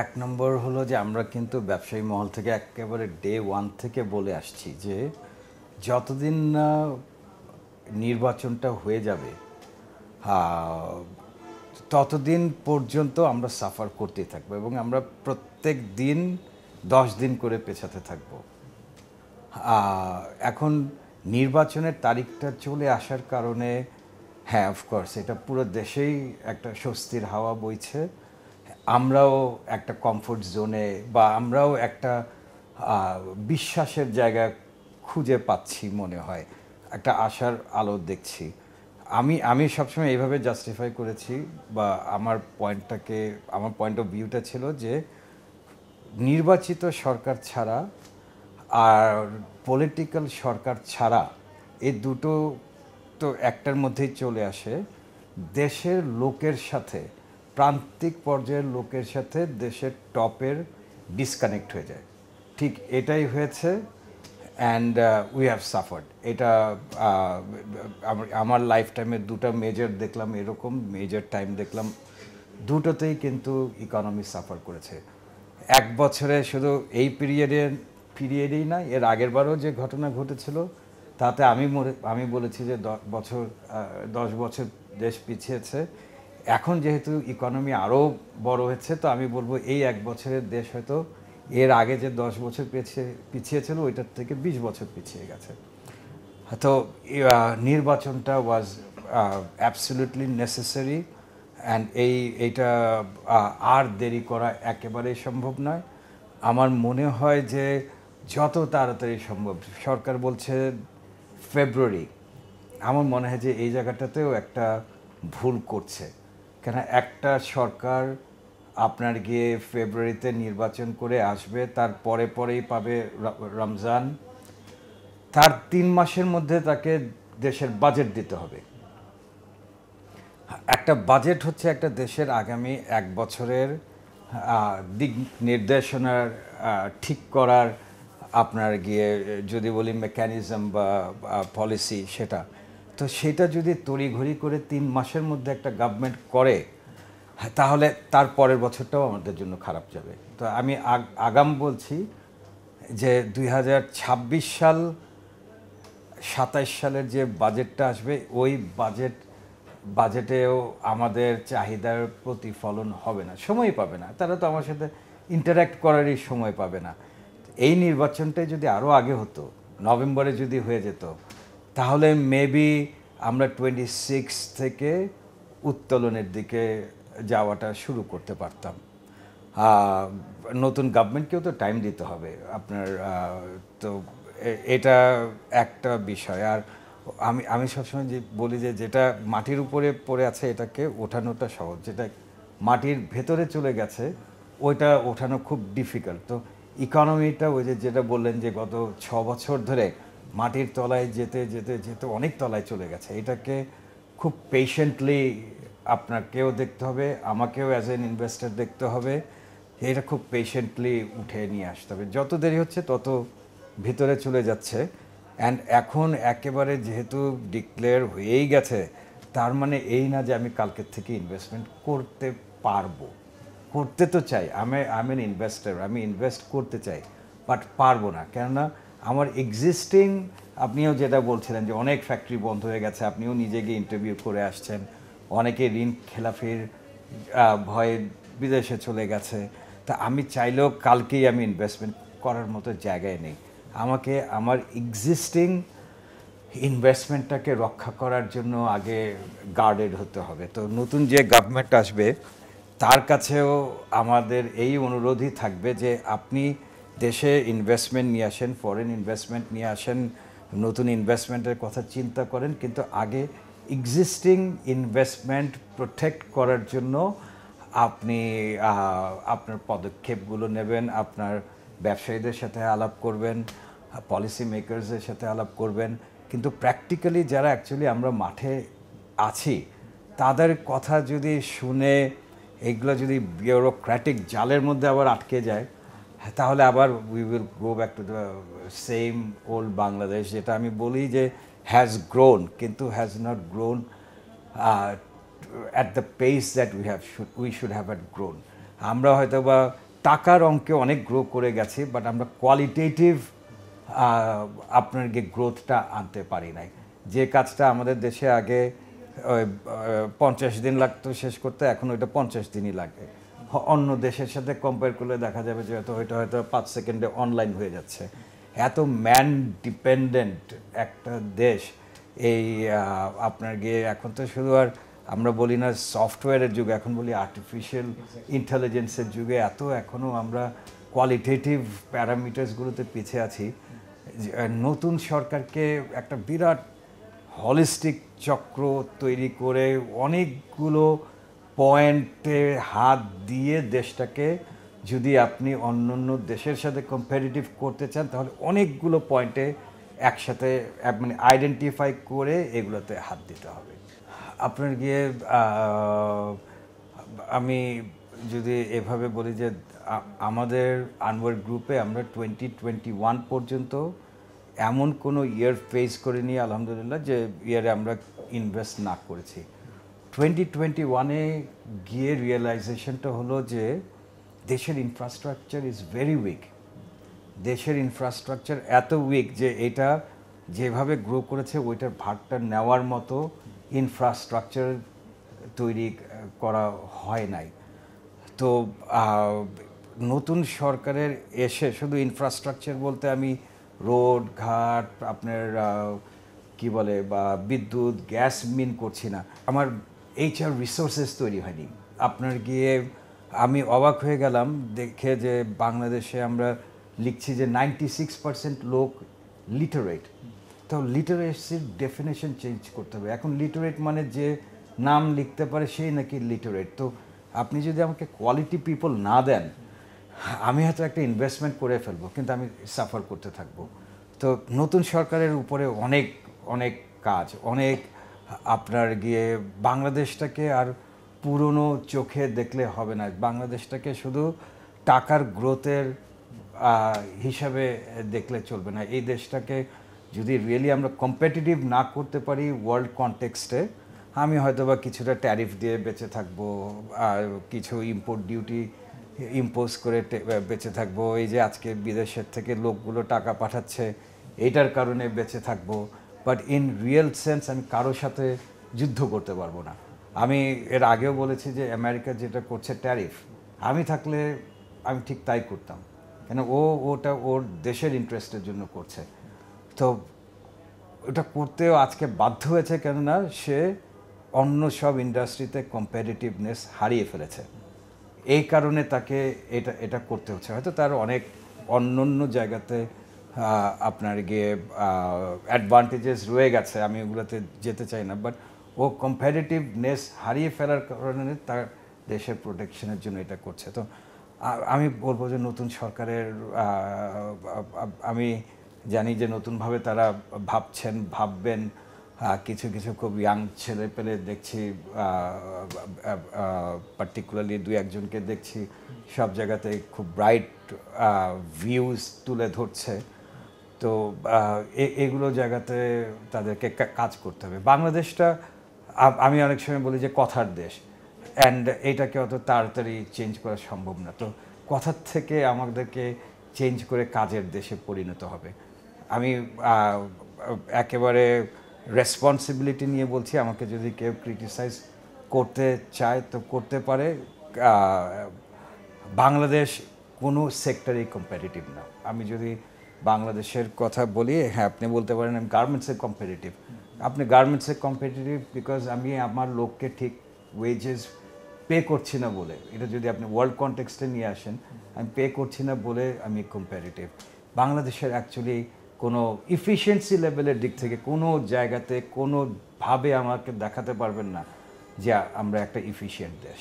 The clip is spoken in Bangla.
এক নম্বর হলো যে আমরা কিন্তু ব্যবসায়ী মহল থেকে একেবারে ডে ওয়ান থেকে বলে আসছি যে যতদিন না নির্বাচনটা হয়ে যাবে ততদিন পর্যন্ত আমরা সাফার করতেই থাকবো এবং আমরা প্রত্যেক দিন 10 দিন করে পেছাতে থাকবো। এখন নির্বাচনের তারিখটা চলে আসার কারণে হ্যাঁ অফকোর্স এটা পুরো দেশেই একটা স্বস্তির হাওয়া বইছে। আমরাও একটা কমফোর্ট জোনে বা আমরাও একটা বিশ্বাসের জায়গা খুঁজে পাচ্ছি মনে হয়, একটা আশার আলো দেখছি। আমি আমি সবসময় এইভাবে জাস্টিফাই করেছি বা আমার পয়েন্ট অফ ভিউটা ছিল যে নির্বাচিত সরকার ছাড়া আর পলিটিক্যাল সরকার ছাড়া এই দুটো তো একটার মধ্যেই চলে আসে। দেশের লোকের সাথে, প্রান্তিক পর্যায়ের লোকের সাথে দেশের টপের ডিসকানেক্ট হয়ে যায়। ঠিক এটাই হয়েছে অ্যান্ড উই হ্যাভ সাফার্ড। এটা আমার লাইফ টাইমে দুটো মেজর দেখলাম, এরকম মেজর টাইম দেখলাম, দুটোতেই কিন্তু ইকোনমি সাফার করেছে। এক বছরে শুধু এই পিরিয়ডেই না, এর আগের বারও যে ঘটনা ঘটেছিল তাতে আমি বলেছি যে 10 বছর দেশ পিছিয়েছে। এখন যেহেতু ইকোনমি আরও বড় হয়েছে, তো আমি বলবো এই এক বছরের দেশ হয়তো এর আগে যে 10 বছর পিছিয়ে ছিল ওইটার থেকে 20 বছর পিছিয়ে গেছে। তো নির্বাচনটা ওয়াজ অ্যাবসলিউটলি নেসেসারি অ্যান্ড এইটা আর দেরি করা একেবারেই সম্ভব নয়। আমার মনে হয় যে যত তাড়াতাড়ি সম্ভব, সরকার বলছে ফেব্রুয়ারি, আমার মনে হয় যে এই জায়গাটাতেও একটা ভুল করছে। কেন একটা সরকার আপনার গিয়ে ফেব্রুয়ারিতে নির্বাচন করে আসবে, তার পরেই পাবে রমজান, তার 3 মাসের মধ্যে তাকে দেশের বাজেট দিতে হবে। একটা বাজেট হচ্ছে একটা দেশের আগামী 1 বছরের দিক নির্দেশনার ঠিক করার আপনার গিয়ে যদি বলি মেকানিজম বা পলিসি, সেটা যদি তড়িঘড়ি করে 3 মাসের মধ্যে একটা গভর্নমেন্ট করে, তাহলে তার পরের বছরটাও আমাদের জন্য খারাপ যাবে। তো আমি আগাম বলছি যে 2026 সাল 27 সালের যে বাজেটটা আসবে ওই বাজেটেও আমাদের চাহিদার প্রতিফলন হবে না, সময় পাবে না, তারা তো আমার সাথে ইন্টারাক্ট করারই সময় পাবে না। এই নির্বাচনটাই যদি আরও আগে হতো, নভেম্বরে যদি হয়ে যেত, তাহলে মেবি আমরা 26 থেকে উত্তোলনের দিকে যাওয়াটা শুরু করতে পারতাম। নতুন গভর্নমেন্টকেও তো টাইম দিতে হবে আপনার। তো এটা একটা বিষয়। আর আমি সবসময় বলি যে যেটা মাটির উপরে পড়ে আছে এটাকে ওঠানোটা সহজ, যেটা মাটির ভেতরে চলে গেছে ওইটা ওঠানো খুব ডিফিকাল্ট। তো ইকোনমিটা ওই যেটা বললেন যে গত 6 বছর ধরে মাটির তলায় যেতে যেতে যেতে অনেক তলায় চলে গেছে, এটাকে খুব পেশেন্টলি আপনাকেও দেখতে হবে, আমাকেও অ্যাজ এন ইনভেস্টর দেখতে হবে, এটা খুব পেশেন্টলি উঠে নিয়ে আসতে হবে। যত দেরি হচ্ছে তত ভিতরে চলে যাচ্ছে। অ্যান্ড এখন একেবারে যেহেতু ডিক্লেয়ার হয়েই গেছে, তার মানে এই না যে আমি কালকের থেকে ইনভেস্টমেন্ট করতে পারবো। করতে তো চাই, আমি এন ইনভেস্টার, আমি ইনভেস্ট করতে চাই, বাট পারবো না। কেননা আমার এক্সিস্টিং, আপনিও যেটা বলছিলেন যে অনেক ফ্যাক্টরি বন্ধ হয়ে গেছে, আপনিও নিজে গিয়ে ইন্টারভিউ করে আসছেন, অনেকে ঋণ খেলাফির ভয়ে বিদেশে চলে গেছে। তা আমি চাইলেও কালকেই আমি ইনভেস্টমেন্ট করার মতো জায়গায় নেই। আমাকে আমার এক্সিস্টিং ইনভেস্টমেন্টটাকে রক্ষা করার জন্য আগে গার্ডেড হতে হবে। তো নতুন যে গভর্নমেন্ট আসবে তার কাছেও আমাদের এই অনুরোধই থাকবে যে আপনি দেশে ইনভেস্টমেন্ট নিয়ে আসেন, ফরেন ইনভেস্টমেন্ট নিয়ে আসেন, নতুন ইনভেস্টমেন্টের কথা চিন্তা করেন, কিন্তু আগে এক্সিস্টিং ইনভেস্টমেন্ট প্রোটেক্ট করার জন্য আপনি আপনার পদক্ষেপগুলো নেবেন, আপনার ব্যবসায়ীদের সাথে আলাপ করবেন, পলিসি মেকারসদের সাথে আলাপ করবেন। কিন্তু প্র্যাকটিক্যালি যারা অ্যাকচুয়ালি আমরা মাঠে আছি তাদের কথা যদি শুনে এইগুলো যদি বিউরোক্র্যাটিক জালের মধ্যে আবার আটকে যায়, তাহলে আবার we will go back to the same old Bangladesh, যেটা আমি বলি যে হ্যাজ গ্রোন কিন্তু has not grown at the pace that we should have had grown. আমরা হয়তো বা টাকার অঙ্কে অনেক গ্রো করে গেছি, বাট আমরা কোয়ালিটেটিভ আপনার গিয়ে গ্রোথটা আনতে পারি নাই। যে কাজটা আমাদের দেশে আগে 50 দিন লাগতো শেষ করতে, এখন ওইটা 50 দিনই লাগে। অন্য দেশের সাথে কম্পেয়ার করলে দেখা যাবে যে হয়তো 5 সেকেন্ডে অনলাইন হয়ে যাচ্ছে। এত ম্যান ডিপেন্ডেন্ট একটা দেশ এই আপনার গিয়ে এখন তো শুধু আর আমরা বলি না সফটওয়্যারের যুগে, এখন বলি আর্টিফিশিয়াল ইন্টেলিজেন্সের যুগে। এখনও আমরা কোয়ালিটেটিভ প্যারামিটার্সগুলোতে পিছিয়ে আছি। নতুন সরকারকে একটা বিরাট হলিস্টিক চক্র তৈরি করে অনেকগুলো পয়েন্টে হাত দিয়ে দেশটাকে যদি আপনি অন্য দেশের সাথে কম্পারিটিভ করতে চান, তাহলে অনেকগুলো পয়েন্টে একসাথে মানে আইডেন্টিফাই করে এগুলোতে হাত দিতে হবে। আপনার গিয়ে আমি যদি এভাবে বলি যে আমাদের আনওয়ার গ্রুপে আমরা 2021 পর্যন্ত এমন কোনো ইয়ার ফেস করিনি আলহামদুলিল্লাহ যে ইয়ারে আমরা ইনভেস্ট না করেছি। 2021-এ গিয়ে রিয়েলাইজেশনটা হলো যে দেশের ইনফ্রাস্ট্রাকচার ইজ ভেরি উইক। দেশের ইনফ্রাস্ট্রাকচার এত উইক যে এটা যেভাবে গ্রো করেছে ওইটার ভাগটা নেওয়ার মতো ইনফ্রাস্ট্রাকচার তৈরি করা হয় নাই। তো নতুন সরকারের এসে শুধু ইনফ্রাস্ট্রাকচার বলতে আমি রোড ঘাট আপনার কি বলে বা বিদ্যুৎ গ্যাস মিন করছি না, আমার এইচআর রিসোর্সেস তৈরি হয়নি। আপনার গিয়ে আমি অবাক হয়ে গেলাম দেখে যে বাংলাদেশে আমরা লিখছি যে 96% লোক লিটারেট। তো লিটারেসির ডেফিনেশন চেঞ্জ করতে হবে। এখন লিটারেট মানে যে নাম লিখতে পারে সেই নাকি লিটারেট। তো আপনি যদি আমাকে কোয়ালিটি পিপল না দেন, আমি হয়তো একটা ইনভেস্টমেন্ট করে ফেলবো, কিন্তু আমি সাফার করতে থাকবো। তো নতুন সরকারের উপরে অনেক অনেক কাজ, অনেক আপনার গিয়ে বাংলাদেশটাকে আর পুরনো চোখে দেখলে হবে না। বাংলাদেশটাকে শুধু টাকার গ্রোথের হিসাবে দেখলে চলবে না। এই দেশটাকে যদি রিয়েলি আমরা কম্পিটিটিভ না করতে পারি ওয়ার্ল্ড কনটেক্সটে, আমি হয়তো বা কিছুটা ট্যারিফ দিয়ে বেঁচে থাকবো, আর কিছু ইম্পোর্ট ডিউটি ইম্পোজ করে বেঁচে থাকবো। এই যে আজকে বিদেশের থেকে লোকগুলো টাকা পাঠাচ্ছে এইটার কারণে বেঁচে থাকবো। বাট ইন রিয়েল সেন্স আমি কারোর সাথে যুদ্ধ করতে পারবো না। আমি এর আগেও বলেছি যে আমেরিকা যেটা করছে ট্যারিফ, আমি থাকলে আমি ঠিক তাই করতাম, কেন ওটা ওর দেশের ইন্টারেস্টের জন্য করছে। তো ওটা করতেও আজকে বাধ্য হয়েছে, কেননা সে অন্য সব ইন্ডাস্ট্রিতে কম্পিটিটিভনেস হারিয়ে ফেলেছে। এই কারণে তাকে এটা করতে হচ্ছে। হয়তো তার অনেক অন্য জায়গাতে আপনার গিয়ে অ্যাডভান্টেজেস রয়ে গেছে, আমি ওগুলোতে যেতে চাই না, বাট ও কম্পিটিটিভনেস হারিয়ে ফেলার কারণে তার দেশের প্রোটেকশনের জন্য এটা করছে। তো আমি বলবো যে নতুন সরকারের আমি জানি যে নতুনভাবে তারা ভাববেন। কিছু খুব ইয়াং ছেলে পেলে দেখছি, পার্টিকুলারলি 2-1জনকে দেখছি সব জায়গাতে খুব ব্রাইট ভিউজ তুলে ধরছে। তো এগুলো জায়গাতে তাদেরকে কাজ করতে হবে। বাংলাদেশটা আমি অনেক সময় বলি যে কথার দেশ, অ্যান্ড এইটাকে অত তাড়াতাড়ি চেঞ্জ করা সম্ভব না। তো কথার থেকে আমাদেরকে চেঞ্জ করে কাজের দেশে পরিণত হবে। আমি একেবারে রেসপন্সিবিলিটি নিয়ে বলছি, আমাকে যদি কেউ ক্রিটিসাইজ করতে চায় তো করতে পারে। বাংলাদেশ কোনো সেক্টরেই কম্পিটিটিভ না। আমি যদি বাংলাদেশের কথা বলি, হ্যাঁ আপনি বলতে পারেন আমি গার্মেন্টসে কম্পিটিটিভ। আপনি গার্মেন্টসে কম্পিটিটিভ বিকজ আমি আমার লোককে ঠিক ওয়েজেস পে করছি না বলে। এটা যদি আপনি ওয়ার্ল্ড কনটেক্সটে নিয়ে আসেন, আমি পে করছি না বলে আমি কম্প্যারিটিভ। বাংলাদেশের অ্যাকচুয়ালি কোনো ইফিসিয়েন্সি লেভেলের দিক থেকে কোনো জায়গাতে কোনোভাবে আমাকে দেখাতে পারবেন না যে আমরা একটা ইফিশিয়েন্ট দেশ।